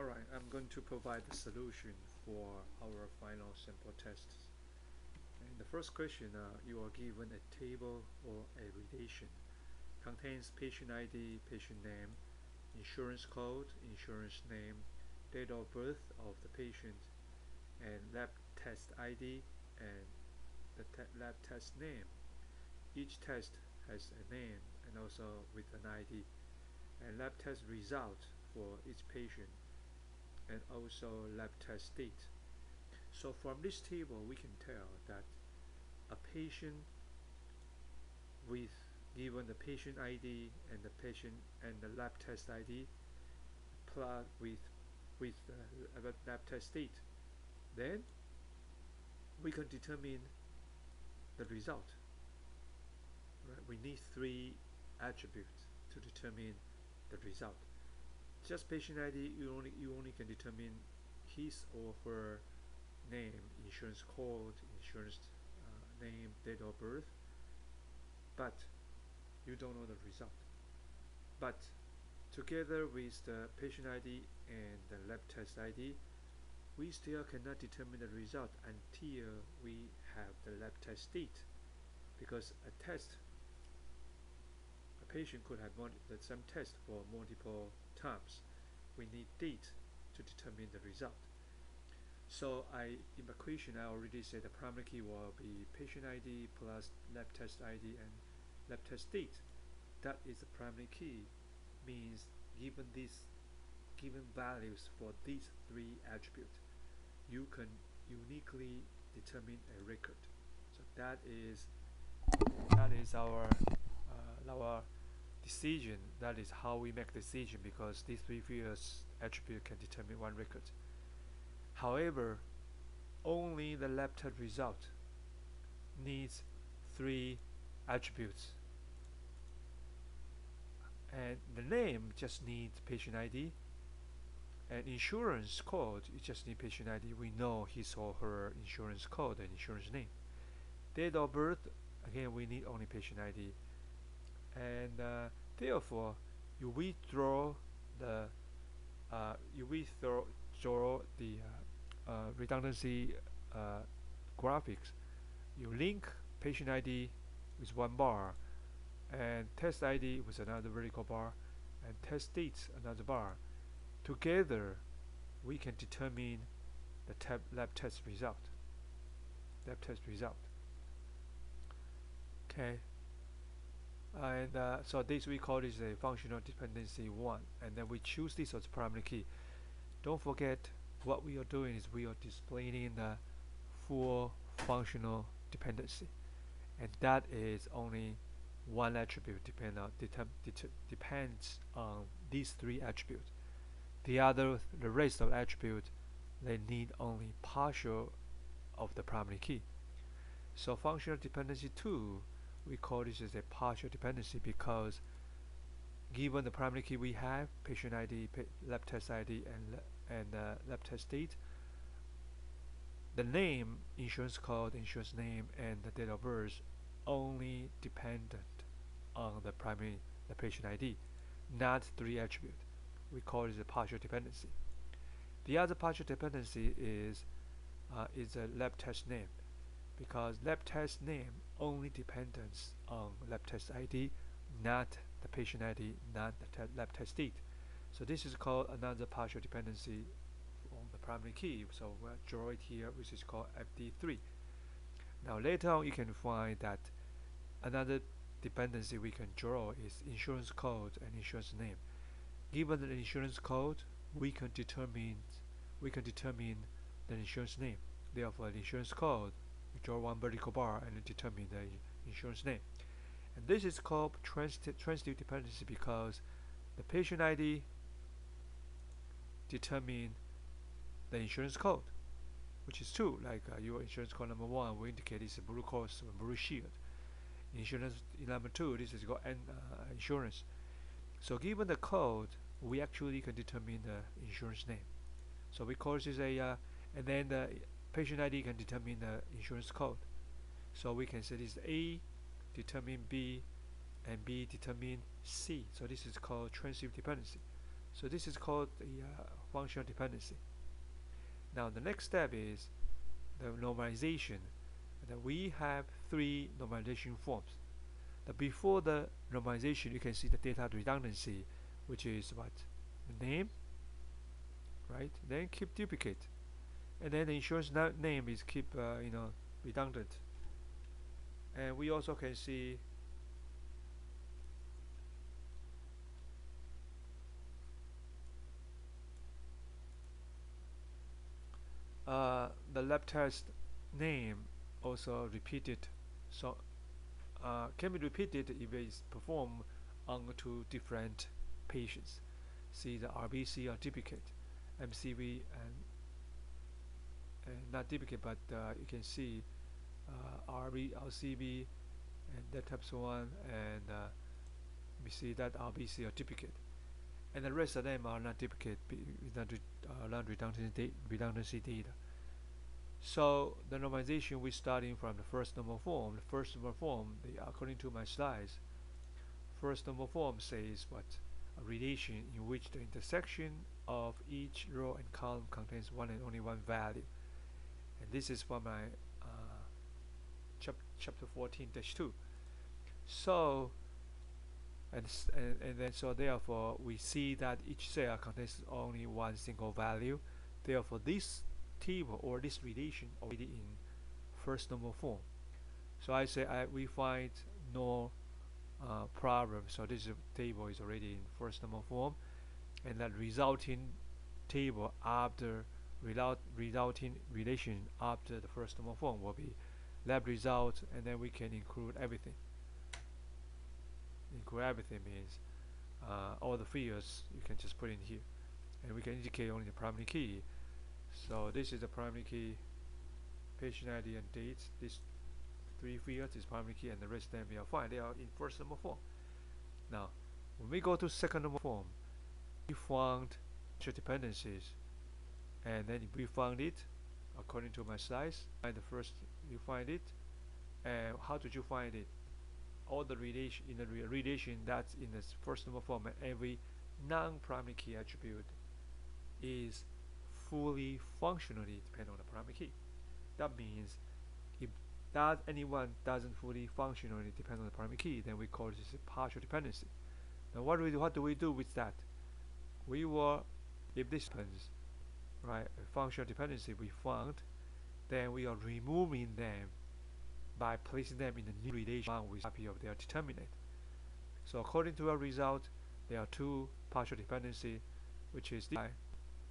Alright, I'm going to provide the solution for our final sample tests. And the first question, you are given a table or a relation. Contains patient ID, patient name, insurance code, insurance name, date of birth of the patient, and lab test ID and the lab test name. Each test has a name and also with an ID, and lab test result for each patient, and also lab test date. So from this table we can tell that a patient with given the patient ID and the patient and the lab test ID plus with the lab test date, then we can determine the result. Right? We need three attributes to determine the result. Just patient ID, you only can determine his or her name, insurance code, insurance name, date of birth, but you don't know the result. But together with the patient ID and the lab test ID, we still cannot determine the result until we have the lab test date, because a patient could have the same test for multiple times. We need date to determine the result. So in the question I already said the primary key will be patient ID plus lab test ID and lab test date. That is the primary key, means given values for these three attributes, you can uniquely determine a record. So that is our decision. That is how we make decision, because these three previous attributes can determine one record. However, only the lab test result needs three attributes, and the name just needs patient ID, and insurance code you just need patient ID. We know his or her insurance code and insurance name. Date of birth, again we need only patient ID, and therefore you withdraw the redundancy graphics. You link patient ID with one bar, and test ID with another vertical bar, and test dates another bar. Together we can determine the lab test result. Okay, and so this we call this a functional dependency 1, and then we choose this as primary key. Don't forget, what we are doing is we are displaying the full functional dependency, and that is only one attribute depends on these three attributes. The rest of attributes, they need only partial of the primary key. So functional dependency 2, we call this as a partial dependency, because given the primary key we have, patient ID, lab test ID, and lab test date, the name, insurance code, insurance name, and the date of birth only dependent on the patient ID, not three attributes. We call it a partial dependency. The other partial dependency is a lab test name, because lab test name only depends on lab test ID, not the patient ID, not the lab test date. So this is called another partial dependency on the primary key. So we'll draw it here, which is called FD3. Now later on you can find that another dependency we can draw is insurance code and insurance name. Given the insurance code, we can determine the insurance name. Therefore, the insurance code, we draw one vertical bar and determine the insurance name. And this is called transitive dependency, because the patient ID determine the insurance code, which is true. Like your insurance code number 1 will indicate it's a Blue Cross or Blue Shield. Insurance number 2, this is called insurance. So given the code, we actually can determine the insurance name. So we call this and then the patient ID can determine the insurance code. So we can say this A determine B, and B determine C. So this is called transitive dependency. So this is called the functional dependency. Now the next step is the normalization. That we have three normalization forms. Before the normalization, you can see the data redundancy, which is what? The name, right? Then keep duplicate, and then the insurance name is keep redundant. And we also can see the lab test name also repeated, so can be repeated if it is performed on two different patients. See the RBC or duplicate, MCV and not duplicate, but you can see RB, LCB, and that types one, and we see that RBC or duplicate, and the rest of them are not duplicate, not redundancy data. So the normalization, we starting from the first normal form. The first normal form, according to my slides, first normal form says what? A relation in which the intersection of each row and column contains one and only one value. And this is for my chapter 14-2. So and then so therefore we see that each cell contains only one single value. Therefore this table or this relation already in first normal form. So I say we find no problem. So this table is already in first normal form, and that resulting table after resulting relation after the first normal form will be lab result, and then we can include everything. Include everything means all the fields you can just put in here, and we can indicate only the primary key. So this is the primary key, patient ID and date. These three fields is primary key, and the rest of them we are fine. They are in first normal form. Now, when we go to second normal form, we found dependencies, and then we found it according to my slides. And the first you find it, and how did you find it? All the relation in the relation that's in the first normal form, and every non-primary key attribute is fully functionally depend on the primary key. That means if that anyone doesn't fully functionally depend on the primary key, then we call this a partial dependency. Now what do we do with that? We will, if this happens, right, a functional dependency we found, then we are removing them by placing them in a new relation with copy of their determinant. So according to our result, there are two partial dependency, which is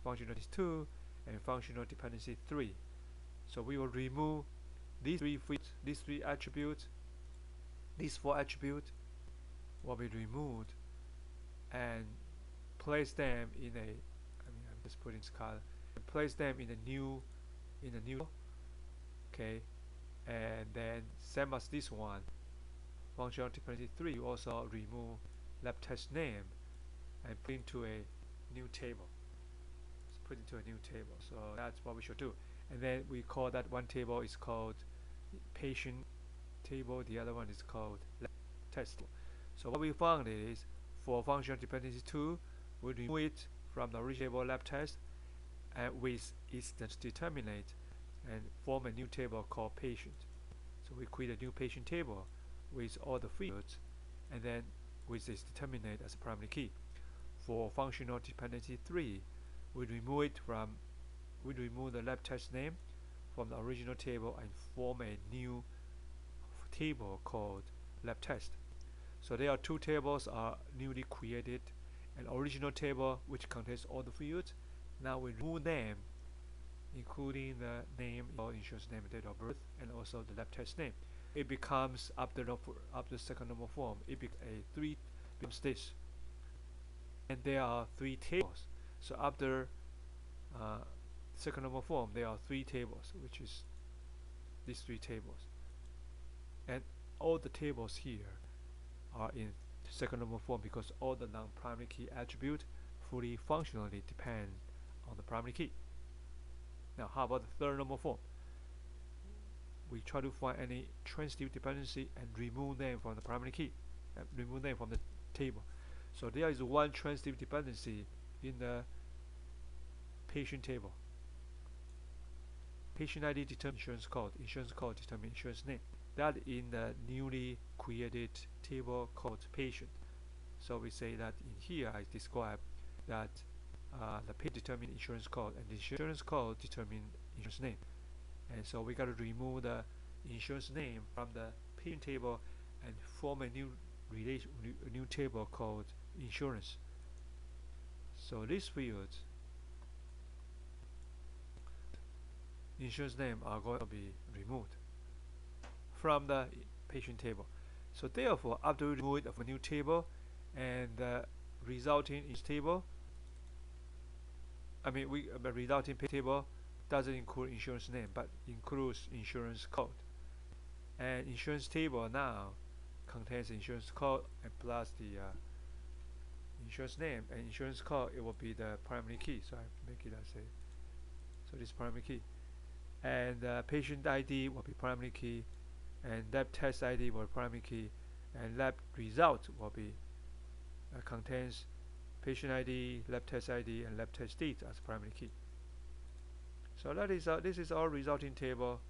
functional dependency 2 and functional dependency 3. So we will remove these three attributes, these four attributes will be removed and place them in a, I'm just putting this color, place them in a new, okay, and then same as this one, functional dependency 3, you also remove lab test name and put into a new table. Put into a new table. So that's what we should do. And then we call that one table is called patient table, the other one is called lab test. So what we found is for functional dependency 2, we remove it from the original lab test and with its determinant and form a new table called patient. So we create a new patient table with all the fields, and then with its determinant as a primary key. For functional dependency 3, we remove the lab test name from the original table and form a new table called lab test. So there are two tables are newly created, an original table which contains all the fields. Now we remove them, including the name, or insurance name, date of birth, and also the lab test name. It becomes after second normal form, it becomes this, and there are three tables. So after second normal form, there are three tables, which is these three tables, and all the tables here are in second normal form because all the non-primary key attribute fully functionally depend on the primary key. Now how about the third normal form? We try to find any transitive dependency and remove them from the primary key, and remove them from the table. So there is one transitive dependency in the patient table. Patient ID determines insurance code determines insurance name. That in the newly created table called patient. So we say that in here I describe that the patient determines insurance code and the insurance code determines insurance name. And so we got to remove the insurance name from the patient table and form a new table called insurance. So this field insurance name are going to be removed from the patient table. So therefore, after removing of a new table and resulting in table, the resulting table doesn't include insurance name but includes insurance code. And insurance table now contains insurance code and plus the insurance name and insurance code. It will be the primary key. So I make it as a this primary key. And patient ID will be primary key, and lab test ID will be primary key, and lab result will be contains patient ID, lab test ID, and lab test date as primary key. So that is this is our resulting table,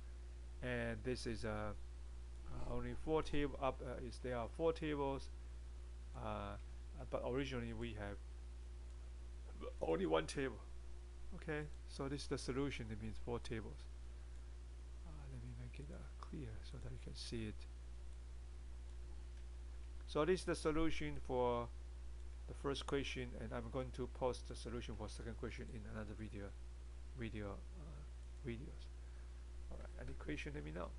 and this is only 4 table up. There are 4 tables, but originally we have only 1 table. Okay, so this is the solution. It means 4 tables. Let me make it clear so that you can see it. So this is the solution for the first question, and I'm going to post the solution for second question in another videos. Alright, any question, let me know.